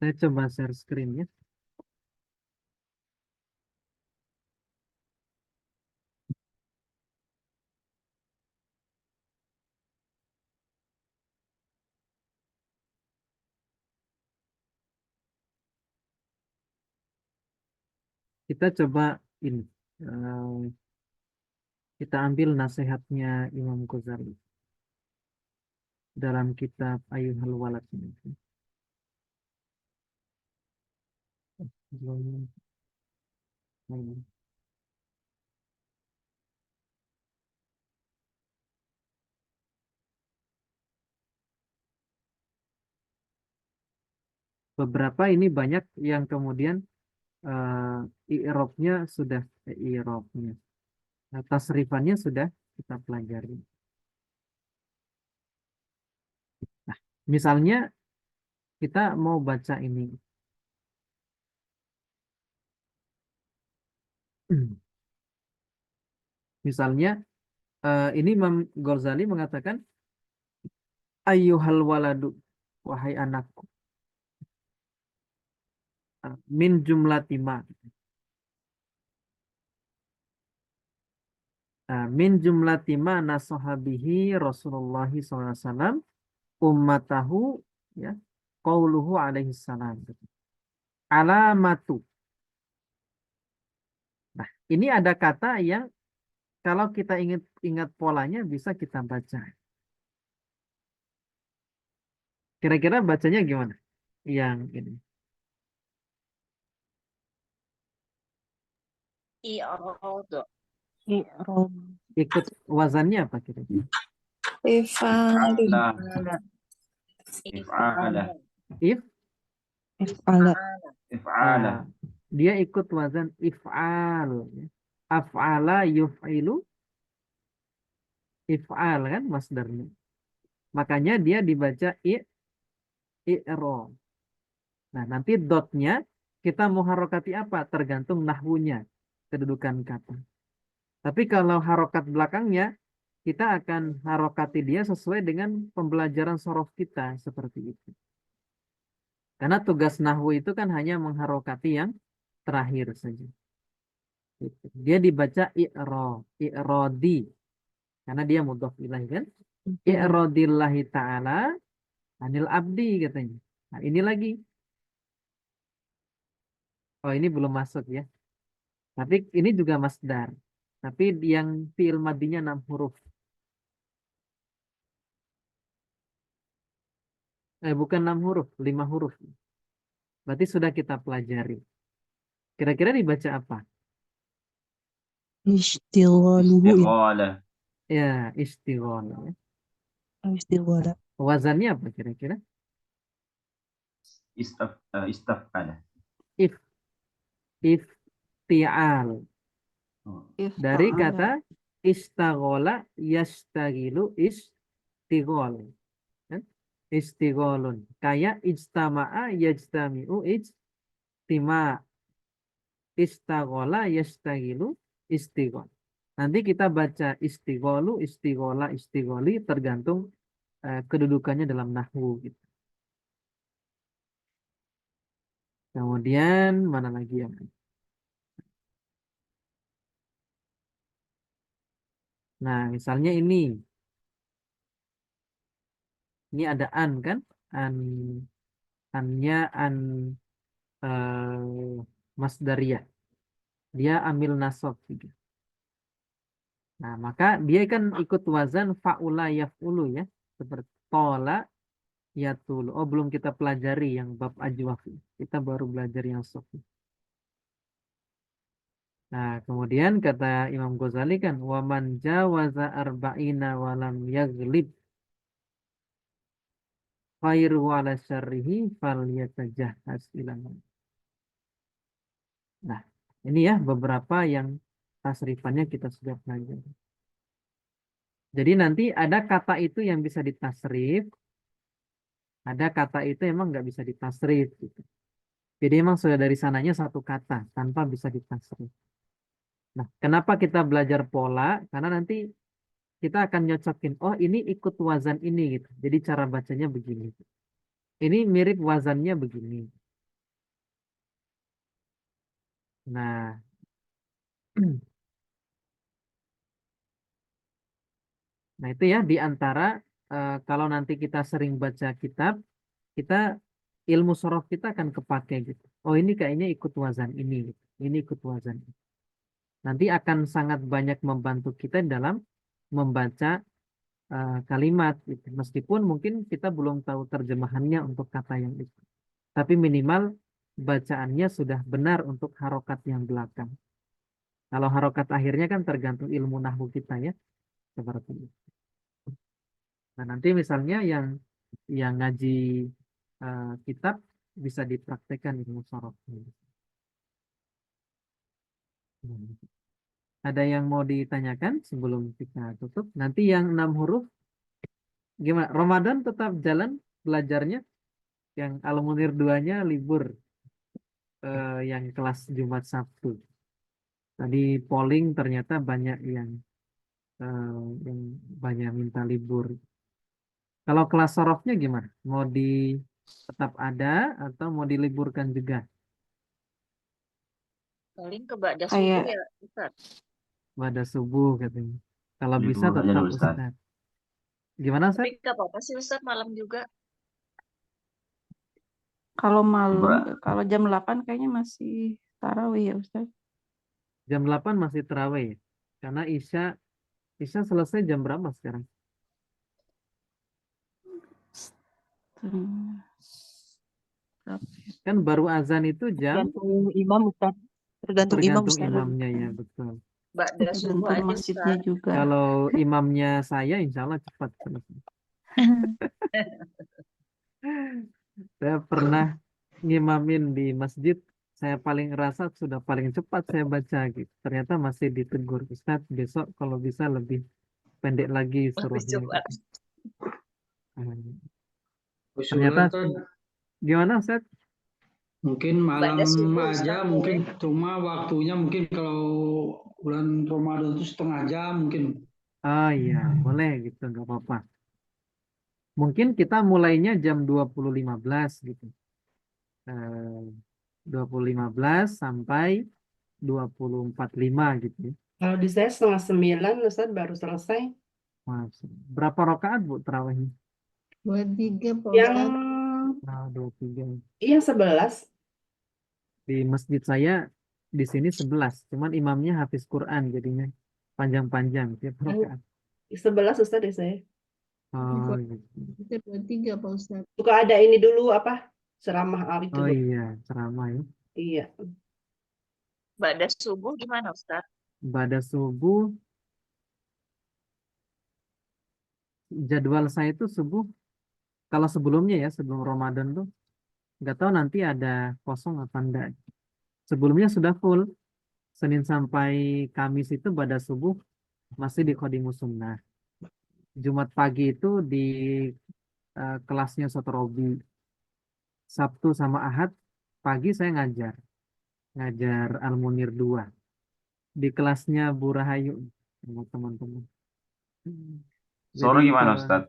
Saya coba share screen ya. Kita coba ini. eh, kita ambil nasihatnya Imam Ghazali dalam kitab Ayyuhal Walad ini. Belum. beberapa ini banyak yang kemudian i'rabnya sudah i'rabnya. Tasrifannya sudah kita pelajari. Nah, misalnya kita mau baca ini. Misalnya ini Imam Ghazali mengatakan ayyuhal waladu, wahai anakku, min jumlatima. Min jumlatima nasahabihi Rasulullah SAW ummatahu, ya, qauluhu alaihi salam. Alamatu. Nah, ini ada kata yang kalau kita ingat polanya bisa kita baca. Kira-kira bacanya gimana? Yang ini. i'rad, Ikut wazannya apa kira-kira? Ifalun. If'ala. If'ala. If'ala. If'ala. Dia ikut wazan if'al. Af'ala yuf'ilu. If'al kan masdarnya. Makanya dia dibaca i'ro. Nah, nanti dotnya kita mau harokati apa? Tergantung nahwunya, kedudukan kata. Tapi kalau harokat belakangnya, kita akan harokati dia sesuai dengan pembelajaran sorof kita, seperti itu. Karena tugas nahwu itu kan hanya mengharokati yang terakhir saja. Gitu. Dia dibaca i'rodi. Karena dia mudhof ilaih kan. I'rodillahi ta'ala anil abdi katanya. Nah, ini lagi. Oh, ini belum masuk ya. Tapi ini juga masdar. Tapi yang fi'il madinya 6 huruf. Bukan 6 huruf, 5 huruf. Berarti sudah kita pelajari. Kira-kira dibaca apa? Istighala. Ya, istighala. Istighala. Wazannya apa kira-kira? Istaf'ala. Ifti'al. Dari Ifta'ala. kata istaghola yastagilu istighol. Kan? Istigholun. Kayak ijtama'a yajtami'u ijtima'. Istaghola yastagilu istighol. Nanti kita baca istigholu, istighola, istigholi tergantung kedudukannya dalam nahwu gitu. Kemudian mana lagi yang Nah, misalnya ini. Ini ada an kan? Annya an masdariyah. Dia ambil nasab gitu. Nah, maka dia kan ikut wazan fa'ula yaf'ulu ya. Seperti tola yatulu. Oh, belum kita pelajari yang bab ajwaf. Kita baru belajar yang sofi. Nah, kemudian kata Imam Ghazali kan waman jawaza arba'ina walam yaglib khairu ala syarrihi falyatajahhaz ilan. Nah, ini ya beberapa yang tasrifannya kita sudah pelajari. Jadi nanti ada kata itu yang bisa ditasrif, ada kata itu emang nggak bisa ditasrif gitu. Jadi emang sudah dari sananya satu kata tanpa bisa ditasrif. Nah, kenapa kita belajar pola? Karena nanti kita akan nyocokin, oh ini ikut wazan ini gitu. Jadi cara bacanya begini. Ini mirip wazannya begini. Nah, nah itu ya di antara kalau nanti kita sering baca kitab, kita ilmu sorof kita akan kepake gitu. Oh ini kayaknya ikut wazan ini gitu. Ini ikut wazan ini. Nanti akan sangat banyak membantu kita dalam membaca kalimat gitu. Meskipun mungkin kita belum tahu terjemahannya untuk kata yang itu. Tapi minimal bacaannya sudah benar untuk harokat yang belakang. Kalau harokat akhirnya kan tergantung ilmu nahwu kita ya. Seperti itu. Nah nanti misalnya yang ngaji kitab bisa dipraktekkan ilmu sorofnya. Ada yang mau ditanyakan sebelum kita tutup? Nanti yang 6 huruf gimana? Ramadan tetap jalan belajarnya? Yang Al-Munir 2-nya libur, yang kelas Jumat Sabtu. Tadi polling ternyata banyak yang banyak minta libur. Kalau kelas sorofnya gimana? Mau tetap ada atau mau diliburkan juga? Paling ke ba'da Kayak- subuh ya, Ustaz. Pada subuh katanya. Kalau bisa Libur aja tetap dulu, Ustaz. Ustaz. Gimana Ustaz? Tapi nggak apa-apa sih Ustaz, malam juga. Kalau malam, kalau jam 8 kayaknya masih tarawih ya Ustaz. Jam 8 masih terawih ya? Karena Isya selesai jam berapa sekarang? Kan baru azan itu jam Tergantung imam Ustaz. Tergantung imam tergantung Ustaz. imamnya ya, betul. Ba'da subuh Tergantung aja masjidnya Ustaz. juga. Kalau imamnya saya insya Allah cepat selesai. Saya pernah ngimamin di masjid, saya paling ngerasa sudah paling cepat saya baca gitu. Ternyata masih ditegur, Ustadz besok kalau bisa lebih pendek lagi Lebih surahnya. cepat. Gitu. Usulan Ternyata Ustaz, gimana Ustadz? mungkin malam Ba'da subuh aja, Ustaz mungkin boleh. cuma waktunya mungkin kalau bulan Ramadan itu setengah jam mungkin. Oh iya, boleh gitu, nggak apa-apa. Mungkin kita mulainya jam 20.15 gitu. 20.15 sampai 20.45 gitu ya. Kalau di saya 8:30 Ustaz baru selesai. Berapa rakaat Bu terawihnya? 23 Pak Yang Ustaz. Nah, 23. yang 11 Di masjid saya di sini 11, cuman imamnya hafiz Quran jadinya panjang-panjang tiap rakaat. 11 Ustaz di saya. Oh, gitu. Kita 23 Pak Ustaz. Suka ada ini dulu apa? Ceramah itu. Oh Bu. iya, ceramah ya. Iya. Ba'da subuh gimana Ustaz? Pada subuh jadwal saya itu subuh, kalau sebelumnya ya, sebelum Ramadan tuh nggak tahu nanti ada kosong apa enggak. Sebelumnya sudah full, Senin sampai Kamis itu pada subuh masih di Khodimus Sunnah. Jumat pagi itu di kelasnya Ustadz Robi. Sabtu sama Ahad pagi saya ngajar Al-Munir 2 di kelasnya Bu Rahayu sama teman-teman. Sore Jadi gimana kalau Ustaz?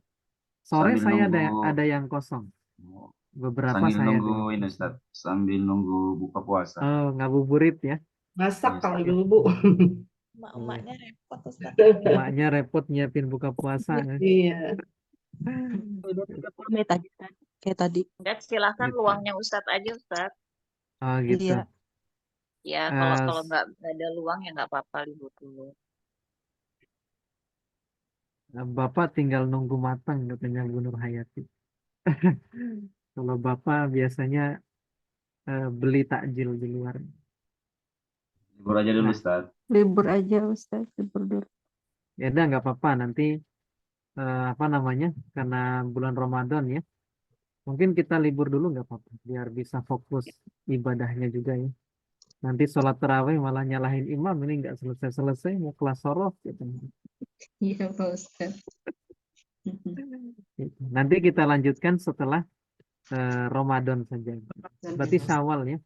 sore Sambil saya nunggu- ada yang kosong. Beberapa Sambil saya ada nunggu yang ini kosong. Ustaz, sambil nunggu buka puasa. Oh, ngabuburit ya. Masak Iya, kalau Ustaz. dulu Bu. Emak-emaknya repot Ustaz. Emaknya repot nyiapin buka puasa. Iya. Udah 30 menit tadi kan. Kayak tadi. Enggak, silakan Gitu. luangnya Ustaz aja Ustaz. Oh gitu. Iya. Ya kalau nggak ada luang ya nggak apa-apa libur dulu. Bapak tinggal nunggu matang katanya Bu Nur Hayati. Kalau Bapak biasanya beli takjil di luar. Libur aja dulu Nah. Ustaz. Libur aja Ustaz, libur dulu. Ya udah nggak apa-apa nanti apa namanya, karena bulan Ramadan ya, mungkin kita libur dulu nggak apa-apa biar bisa fokus ibadahnya juga ya. Nanti sholat tarawih malah nyalahin imam, ini nggak selesai-selesai mau kelas sorof gitu. Iya Pak Ustaz. Gitu. Nanti kita lanjutkan setelah Ramadan saja. Berarti Syawal ya.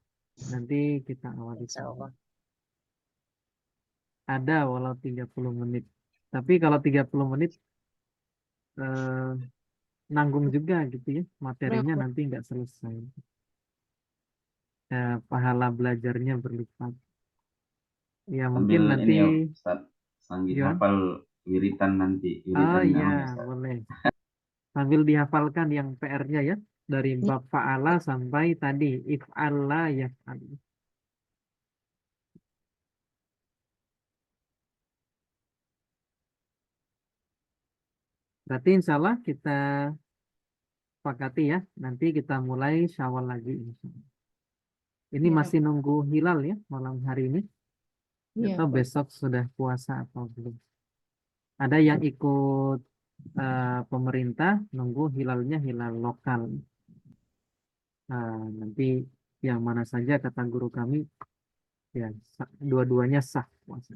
Nanti kita awali Syawal. Ada walau 30 menit. Tapi kalau 30 menit nanggung juga gitu ya. Materinya nanti nggak selesai. Pahala belajarnya berlipat. Ya mungkin Sambil nanti ini ya Ustaz, sambil gimana? hafal wiritan nanti. Oh Wiritannya iya, Ustaz. boleh. Sambil dihafalkan yang PR-nya ya. Dari bab fa'ala sampai tadi if'alla yaf'al. Berarti insya Allah kita sepakati ya. Nanti kita mulai Syawal lagi. Ini Ya. masih nunggu hilal ya malam hari ini. Iya, Atau Pak. besok sudah puasa atau belum. Ada yang ikut pemerintah nunggu hilalnya hilal lokal. nanti yang mana saja kata guru kami ya dua-duanya sah puasa.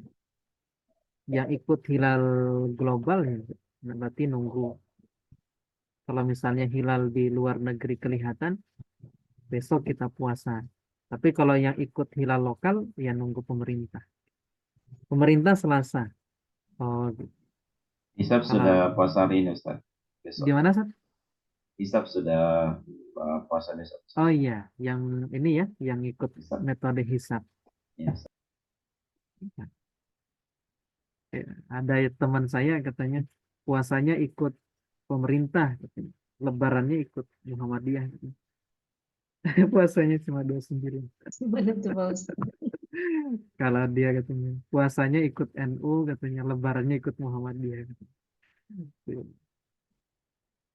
Yang ikut hilal global ya berarti nunggu. Kalau misalnya hilal di luar negeri kelihatan, besok kita puasa. Tapi kalau yang ikut hilal lokal, ya nunggu pemerintah. Pemerintah Selasa. Oh, Hisab sudah puasa hari ini Ustaz. Besok. gimana, Sat? Hisab sudah puasa besok. Oh iya, yang ini ya, yang ikut Hisab. metode hisab. Ya. Ada teman saya katanya puasanya ikut pemerintah, katanya. Lebarannya ikut Muhammadiyah. Katanya. Puasanya cuma 29. Gimana tuh Pak Ustadz? Kalau dia katanya puasanya ikut NU, katanya lebarannya ikut Muhammadiyah. Katanya.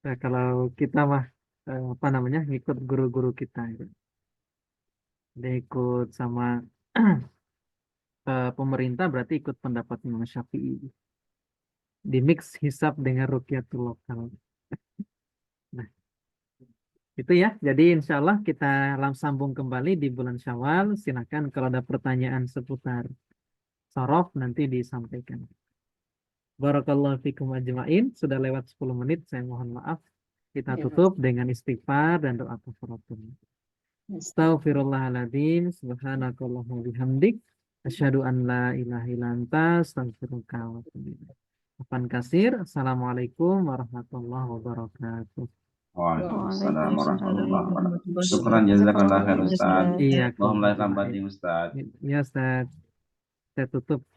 Nah, kalau kita mah apa namanya ngikut guru-guru kita, gitu. Dia ikut sama pemerintah berarti ikut pendapat Imam Syafi'i. Di mix hisab dengan ruqyatul lokal. Nah, itu ya. Jadi insya Allah kita sambung kembali di bulan Syawal. Silakan kalau ada pertanyaan seputar sorof nanti disampaikan. Barakallahu fikum ajma'in. Sudah lewat 10 menit. Saya mohon maaf. Kita Ya, tutup dengan istighfar dan doa kafaratul. Astaghfirullahaladzim. Subhanakallahumma bihamdik. Asyhadu an la ilaha illa anta astaghfiruka wa atubu ilaik. Afan kasir. Assalamualaikum warahmatullahi wabarakatuh. Waalaikumsalam warahmatullahi wabarakatuh. Syukran jazakallah khair Ustaz. Iya, Allahumma barik Ustaz. ya Ustaz. Saya tutup.